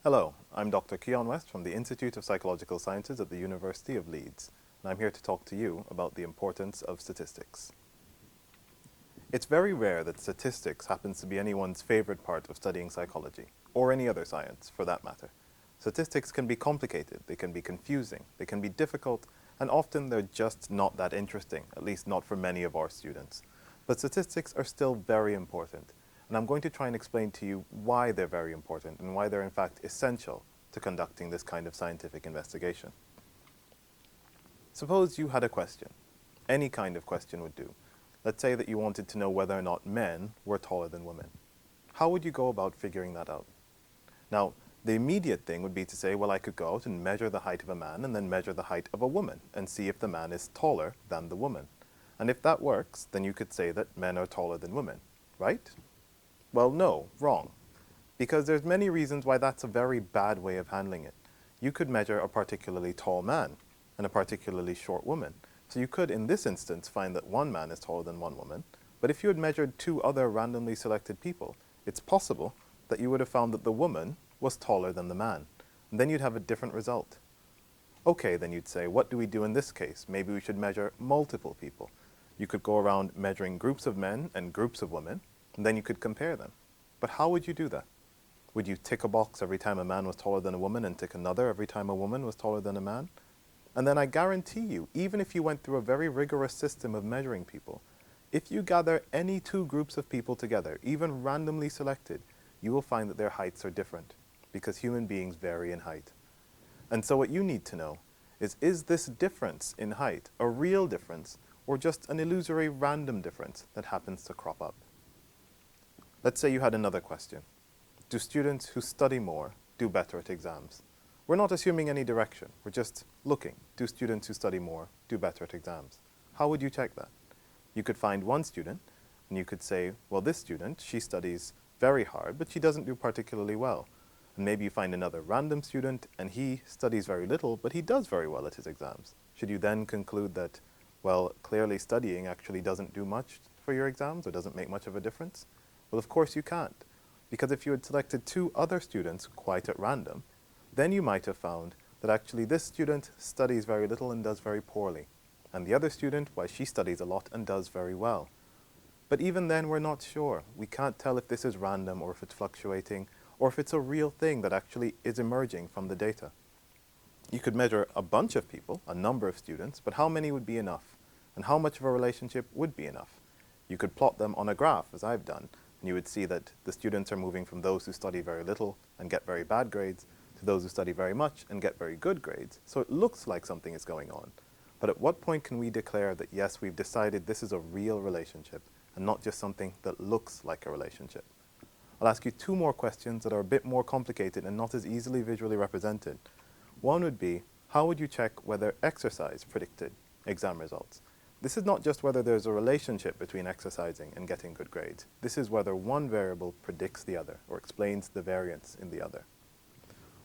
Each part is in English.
Hello, I'm Dr. Keon West from the Institute of Psychological Sciences at the University of Leeds, and I'm here to talk to you about the importance of statistics. It's very rare that statistics happens to be anyone's favorite part of studying psychology, or any other science for that matter. Statistics can be complicated, they can be confusing, they can be difficult, and often they're just not that interesting, at least not for many of our students. But statistics are still very important, and I'm going to try and explain to you why they're very important and why they're in fact essential to conducting this kind of scientific investigation. Suppose you had a question. Any kind of question would do. Let's say that you wanted to know whether or not men were taller than women. How would you go about figuring that out? Now, the immediate thing would be to say, well, I could go out and measure the height of a man and then measure the height of a woman and see if the man is taller than the woman. And if that works, then you could say that men are taller than women, right? Well, no, wrong. Because there's many reasons why that's a very bad way of handling it. You could measure a particularly tall man and a particularly short woman. So you could, in this instance, find that one man is taller than one woman. But if you had measured two other randomly selected people, it's possible that you would have found that the woman was taller than the man. And then you'd have a different result. Okay, then you'd say, what do we do in this case? Maybe we should measure multiple people. You could go around measuring groups of men and groups of women, and then you could compare them. But how would you do that? Would you tick a box every time a man was taller than a woman and tick another every time a woman was taller than a man? And then I guarantee you, even if you went through a very rigorous system of measuring people, if you gather any two groups of people together, even randomly selected, you will find that their heights are different, because human beings vary in height. And so what you need to know is this difference in height a real difference, or just an illusory random difference that happens to crop up? Let's say you had another question. Do students who study more do better at exams? We're not assuming any direction. We're just looking. Do students who study more do better at exams? How would you check that? You could find one student, and you could say, well, this student, she studies very hard, but she doesn't do particularly well. And maybe you find another random student, and he studies very little, but he does very well at his exams. Should you then conclude that, well, clearly studying actually doesn't do much for your exams or doesn't make much of a difference? Well, of course you can't, because if you had selected two other students quite at random, then you might have found that actually this student studies very little and does very poorly, and the other student, why, she studies a lot and does very well. But even then, we're not sure. We can't tell if this is random or if it's fluctuating, or if it's a real thing that actually is emerging from the data. You could measure a bunch of people, a number of students, but how many would be enough? And how much of a relationship would be enough? You could plot them on a graph, as I've done, and you would see that the students are moving from those who study very little and get very bad grades to those who study very much and get very good grades. So it looks like something is going on. But at what point can we declare that, yes, we've decided this is a real relationship and not just something that looks like a relationship? I'll ask you two more questions that are a bit more complicated and not as easily visually represented. One would be, how would you check whether exercise predicted exam results? This is not just whether there's a relationship between exercising and getting good grades. This is whether one variable predicts the other or explains the variance in the other.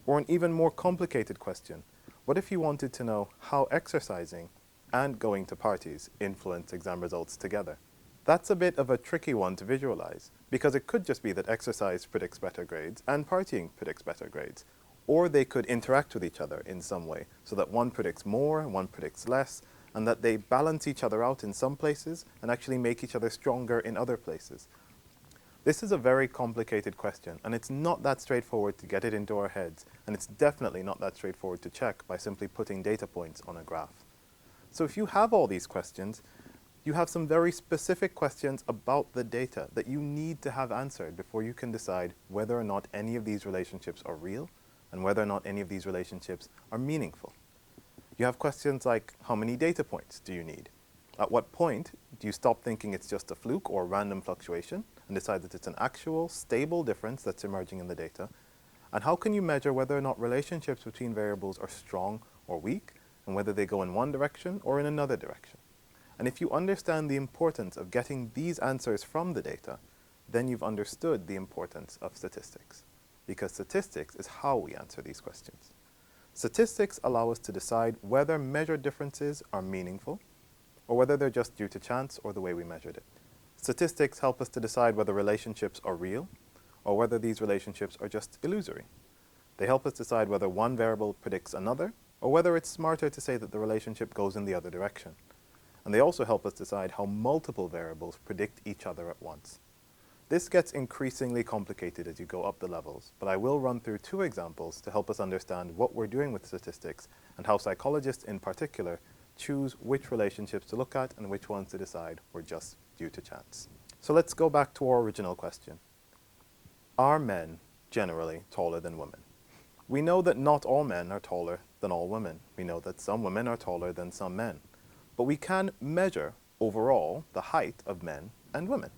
Or an even more complicated question, what if you wanted to know how exercising and going to parties influence exam results together? That's a bit of a tricky one to visualize, because it could just be that exercise predicts better grades and partying predicts better grades. Or they could interact with each other in some way, so that one predicts more and one predicts less, and that they balance each other out in some places and actually make each other stronger in other places. This is a very complicated question, and it's not that straightforward to get it into our heads, and it's definitely not that straightforward to check by simply putting data points on a graph. So if you have all these questions, you have some very specific questions about the data that you need to have answered before you can decide whether or not any of these relationships are real and whether or not any of these relationships are meaningful. You have questions like, how many data points do you need? At what point do you stop thinking it's just a fluke or random fluctuation and decide that it's an actual, stable difference that's emerging in the data? And how can you measure whether or not relationships between variables are strong or weak, and whether they go in one direction or in another direction? And if you understand the importance of getting these answers from the data, then you've understood the importance of statistics, because statistics is how we answer these questions. Statistics allow us to decide whether measured differences are meaningful or whether they're just due to chance or the way we measured it. Statistics help us to decide whether relationships are real or whether these relationships are just illusory. They help us decide whether one variable predicts another, or whether it's smarter to say that the relationship goes in the other direction. And they also help us decide how multiple variables predict each other at once. This gets increasingly complicated as you go up the levels, but I will run through two examples to help us understand what we're doing with statistics and how psychologists in particular choose which relationships to look at and which ones to decide were just due to chance. So let's go back to our original question. Are men generally taller than women? We know that not all men are taller than all women. We know that some women are taller than some men. But we can measure overall the height of men and women.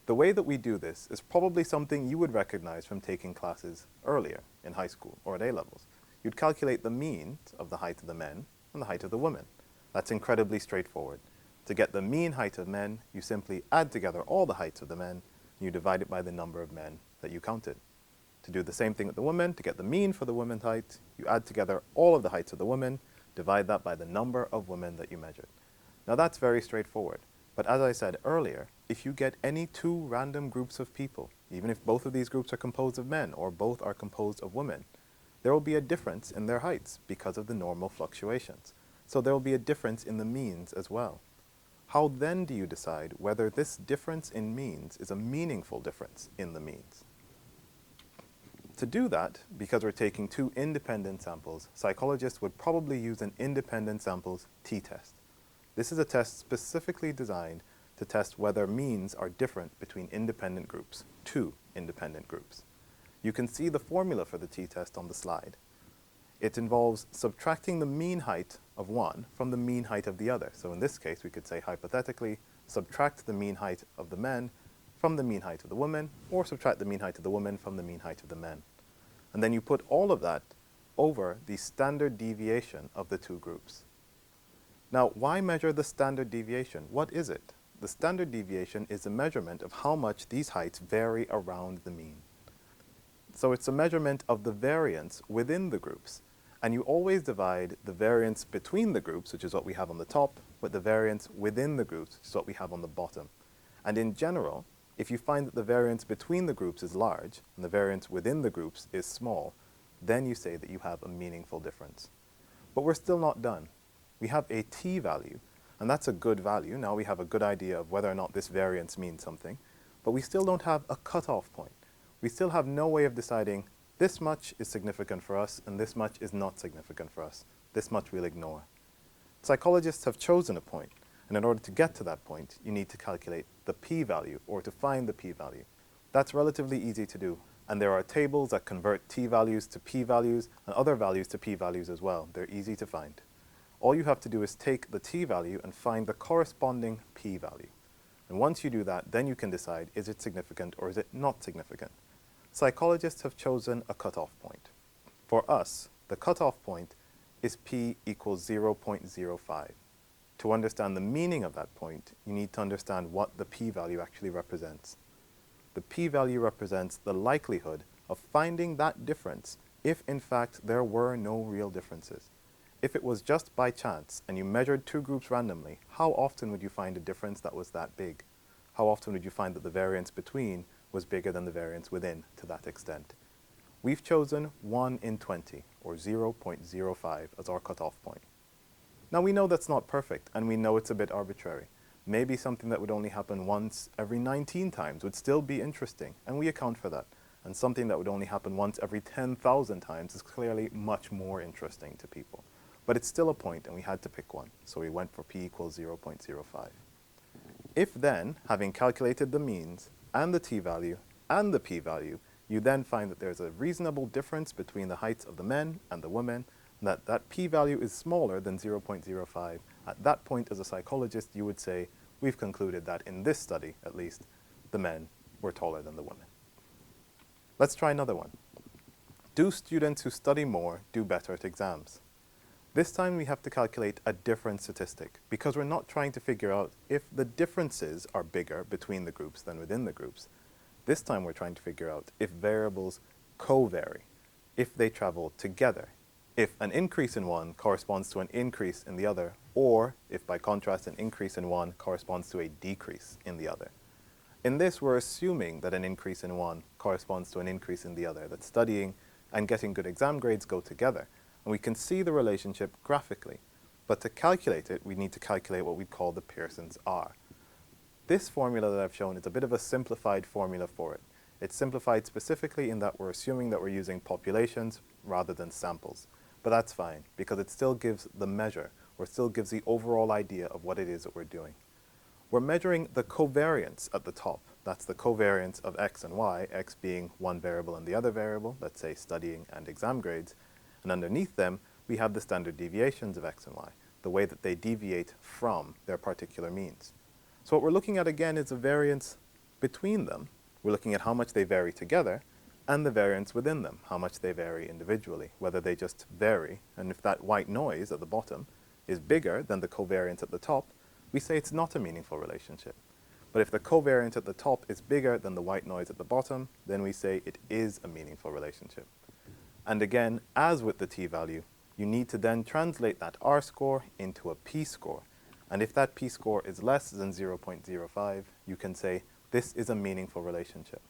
The way that we do this is probably something you would recognize from taking classes earlier in high school or at A-levels. You'd calculate the mean of the height of the men and the height of the women. That's incredibly straightforward. To get the mean height of men, you simply add together all the heights of the men, and you divide it by the number of men that you counted. To do the same thing with the women, to get the mean for the woman's height, you add together all of the heights of the women, divide that by the number of women that you measured. Now that's very straightforward. But as I said earlier, if you get any two random groups of people, even if both of these groups are composed of men or both are composed of women, there will be a difference in their heights because of the normal fluctuations. So there will be a difference in the means as well. How then do you decide whether this difference in means is a meaningful difference in the means? To do that, because we're taking two independent samples, psychologists would probably use an independent samples t-test. This is a test specifically designed to test whether means are different between independent groups, two independent groups. You can see the formula for the t-test on the slide. It involves subtracting the mean height of one from the mean height of the other. So in this case, we could say hypothetically, subtract the mean height of the men from the mean height of the women, or subtract the mean height of the women from the mean height of the men. And then you put all of that over the standard deviation of the two groups. Now, why measure the standard deviation? What is it? The standard deviation is a measurement of how much these heights vary around the mean. So it's a measurement of the variance within the groups. And you always divide the variance between the groups, which is what we have on the top, with the variance within the groups, which is what we have on the bottom. And in general, if you find that the variance between the groups is large and the variance within the groups is small, then you say that you have a meaningful difference. But we're still not done. We have a t-value, and that's a good value. Now we have a good idea of whether or not this variance means something, but we still don't have a cutoff point. We still have no way of deciding this much is significant for us and this much is not significant for us. This much we'll ignore. Psychologists have chosen a point, and in order to get to that point, you need to calculate the p-value or to find the p-value. That's relatively easy to do, and there are tables that convert t-values to p-values and other values to p-values as well. They're easy to find. All you have to do is take the t-value and find the corresponding p-value. And once you do that, then you can decide, is it significant or is it not significant? Psychologists have chosen a cutoff point. For us, the cutoff point is p equals 0.05. To understand the meaning of that point, you need to understand what the p-value actually represents. The p-value represents the likelihood of finding that difference if, in fact, there were no real differences. If it was just by chance and you measured two groups randomly, how often would you find a difference that was that big? How often would you find that the variance between was bigger than the variance within to that extent? We've chosen 1 in 20, or 0.05, as our cutoff point. Now we know that's not perfect, and we know it's a bit arbitrary. Maybe something that would only happen once every 19 times would still be interesting, and we account for that. And something that would only happen once every 10,000 times is clearly much more interesting to people. But it's still a point, and we had to pick one, so we went for p equals 0.05. If then, having calculated the means, and the t-value, and the p-value, you then find that there's a reasonable difference between the heights of the men and the women, and that p-value is smaller than 0.05, at that point as a psychologist you would say, we've concluded that in this study, at least, the men were taller than the women. Let's try another one. Do students who study more do better at exams? This time we have to calculate a different statistic because we're not trying to figure out if the differences are bigger between the groups than within the groups. This time we're trying to figure out if variables co-vary, if they travel together, if an increase in one corresponds to an increase in the other, or if by contrast an increase in one corresponds to a decrease in the other. In this we're assuming that an increase in one corresponds to an increase in the other, that studying and getting good exam grades go together, and we can see the relationship graphically. But to calculate it, we need to calculate what we call the Pearson's R. This formula that I've shown is a bit of a simplified formula for it. It's simplified specifically in that we're assuming that we're using populations rather than samples. But that's fine, because it still gives the measure, or still gives the overall idea of what it is that we're doing. We're measuring the covariance at the top. That's the covariance of x and y, x being one variable and the other variable, let's say studying and exam grades. And underneath them, we have the standard deviations of x and y, the way that they deviate from their particular means. So what we're looking at again is the variance between them. We're looking at how much they vary together, and the variance within them, how much they vary individually, whether they just vary. And if that white noise at the bottom is bigger than the covariance at the top, we say it's not a meaningful relationship. But if the covariance at the top is bigger than the white noise at the bottom, then we say it is a meaningful relationship. And again, as with the t-value, you need to then translate that r-score into a p-score. And if that p-score is less than 0.05, you can say this is a meaningful relationship.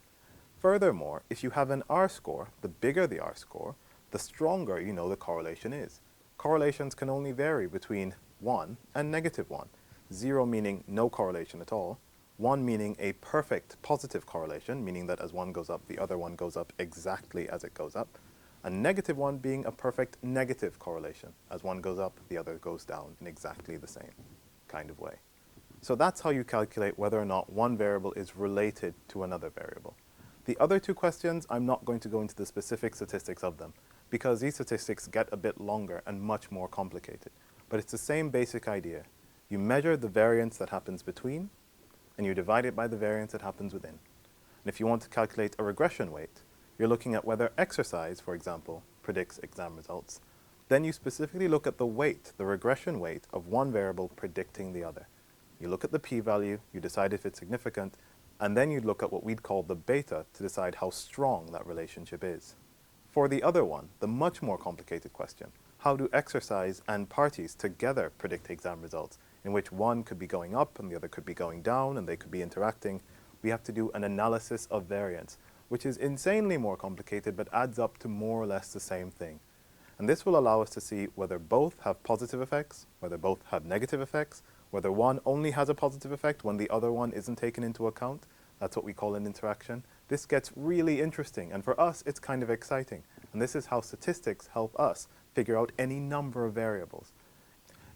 Furthermore, if you have an r-score, the bigger the r-score, the stronger you know the correlation is. Correlations can only vary between 1 and -1. 0 meaning no correlation at all, 1 meaning a perfect positive correlation, meaning that as one goes up, the other one goes up exactly as it goes up, and -1 being a perfect negative correlation. As one goes up, the other goes down in exactly the same kind of way. So that's how you calculate whether or not one variable is related to another variable. The other two questions, I'm not going to go into the specific statistics of them, because these statistics get a bit longer and much more complicated. But it's the same basic idea. You measure the variance that happens between, and you divide it by the variance that happens within. And if you want to calculate a regression weight, you're looking at whether exercise, for example, predicts exam results. Then you specifically look at the weight, the regression weight of one variable predicting the other. You look at the p-value, you decide if it's significant, and then you look at what we'd call the beta to decide how strong that relationship is. For the other one, the much more complicated question, how do exercise and parties together predict exam results, in which one could be going up and the other could be going down and they could be interacting? We have to do an analysis of variance, which is insanely more complicated but adds up to more or less the same thing. And this will allow us to see whether both have positive effects, whether both have negative effects, whether one only has a positive effect when the other one isn't taken into account. That's what we call an interaction. This gets really interesting, and for us, it's kind of exciting. And this is how statistics help us figure out any number of variables.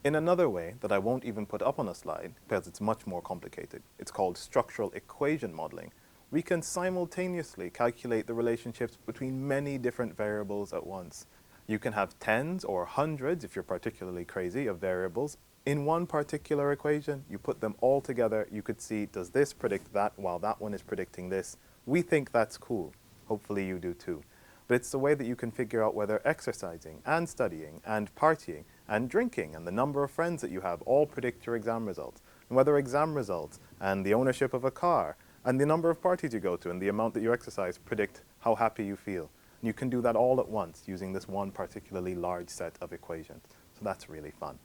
In another way that I won't even put up on a slide, because it's much more complicated, it's called structural equation modeling. We can simultaneously calculate the relationships between many different variables at once. You can have tens or hundreds, if you're particularly crazy, of variables in one particular equation. You put them all together, you could see, does this predict that while that one is predicting this? We think that's cool. Hopefully you do too. But it's the way that you can figure out whether exercising and studying and partying and drinking and the number of friends that you have all predict your exam results, and whether exam results and the ownership of a car and the number of parties you go to and the amount that you exercise predict how happy you feel. And you can do that all at once using this one particularly large set of equations. So that's really fun.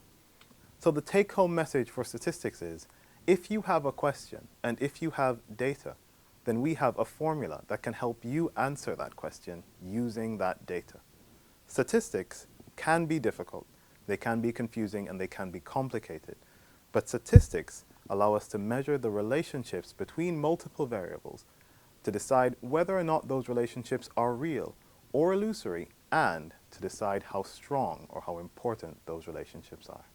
So the take-home message for statistics is, if you have a question and if you have data, then we have a formula that can help you answer that question using that data. Statistics can be difficult, they can be confusing, and they can be complicated. But statistics allow us to measure the relationships between multiple variables to decide whether or not those relationships are real or illusory, and to decide how strong or how important those relationships are.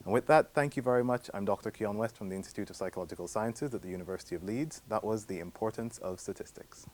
And with that, thank you very much. I'm Dr. Keon West from the Institute of Psychological Sciences at the University of Leeds. That was The Importance of Statistics.